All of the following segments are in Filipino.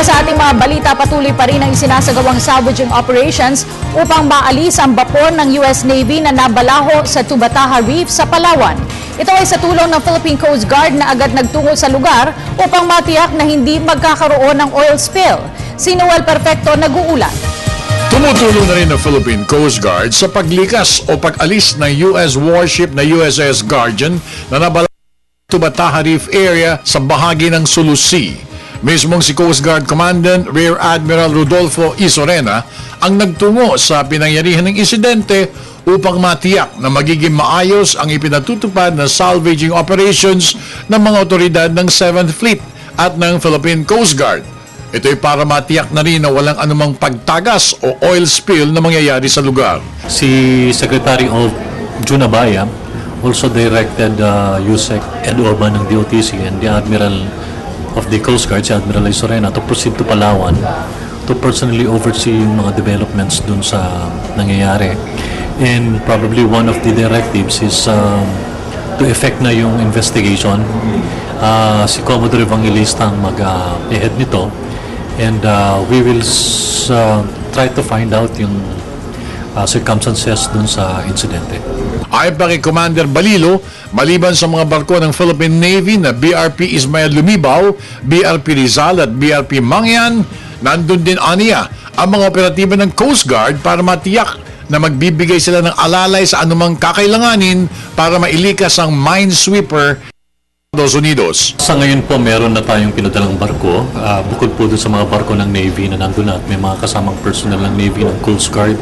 Para sa ating mga balita, patuloy pa rin ang isinasagawang salvaging operations upang maalis ang bapor ng US Navy na nabalaho sa Tubataha Reef sa Palawan. Ito ay sa tulong ng Philippine Coast Guard na agad nagtungo sa lugar upang matiyak na hindi magkakaroon ng oil spill. Si Noel Perfecto nag-uulat. Tumutulong na rin ang Philippine Coast Guard sa paglikas o pag-alis ng US warship na USS Guardian na nabalaho sa Tubataha Reef area sa bahagi ng Sulu Sea. Mismong si Coast Guard Commandant Rear Admiral Rodolfo Isorena ang nagtungo sa pinangyarihan ng insidente upang matiyak na magiging maayos ang ipinatutupad na salvaging operations ng mga otoridad ng 7th Fleet at ng Philippine Coast Guard. Ito ay para matiyak na rin na walang anumang pagtagas o oil spill na mangyayari sa lugar. Si Secretary of Jun Abaya also directed USEC Ed Orban ng DOTC and the Admiral of the Coast Guard, si Admiral Isorena, to proceed to Palawan to personally oversee yung mga developments dun sa nangyayari. And probably one of the directives is to effect na yung investigation. Si Commodore Evangelista ang mag-head nito, and we will try to find out yung circumstances dun sa insidente. Ayon pa kay Commander Balilo, maliban sa mga barko ng Philippine Navy na BRP Ismael Lumibaw, BRP Rizal at BRP Mangyan, nandun din aniya ang mga operatiba ng Coast Guard para matiyak na magbibigay sila ng alalay sa anumang kakailanganin para mailikas ang minesweeper ng Estados Unidos. Sa ngayon po, meron na tayong pinadalang barko. Bukod po doon sa mga barko ng Navy na nandun na at may mga kasamang personnel ng Navy, ng Coast Guard,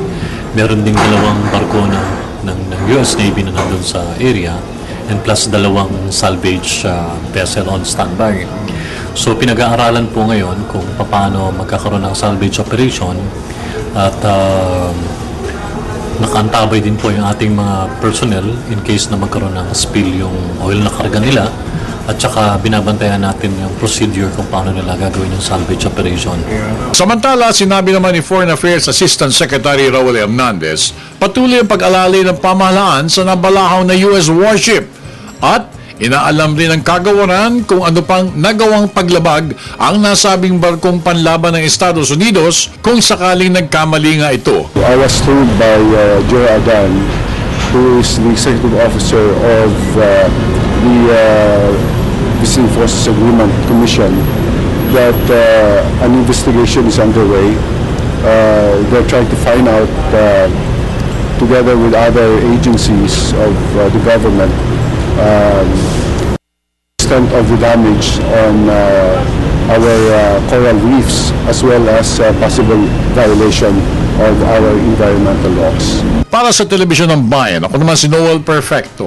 meron ding dalawang barko ng US Navy na nandun sa area, and plus dalawang salvage vessel on standby. So pinag-aaralan po ngayon kung paano magkakaroon ng salvage operation at nakaantabay din po yung ating mga personnel in case na magkaroon ng spill yung oil na karga nila, at saka binabantayan natin yung procedure kung paano nila gagawin yung salvage operation. Samantala, sinabi naman ni Foreign Affairs Assistant Secretary Raul Hernandez, patuloy ang pag-alalay ng pamahalaan sa nabalahaw na US warship at inaalam rin ang kagawaran kung ano pang nagawang paglabag ang nasabing barkong panlaban ng Estados Unidos kung sakaling nagkamali nga ito. I was told by Joe Adan, who is the Executive Officer of the Visiting Forces Agreement Commission, that an investigation is underway. They're trying to find out, together with other agencies of the government, extent of the damage on our coral reefs, as well as possible violation of our environmental laws. Para sa Telebisyon ng Bayan, ako naman si Noel Perfecto.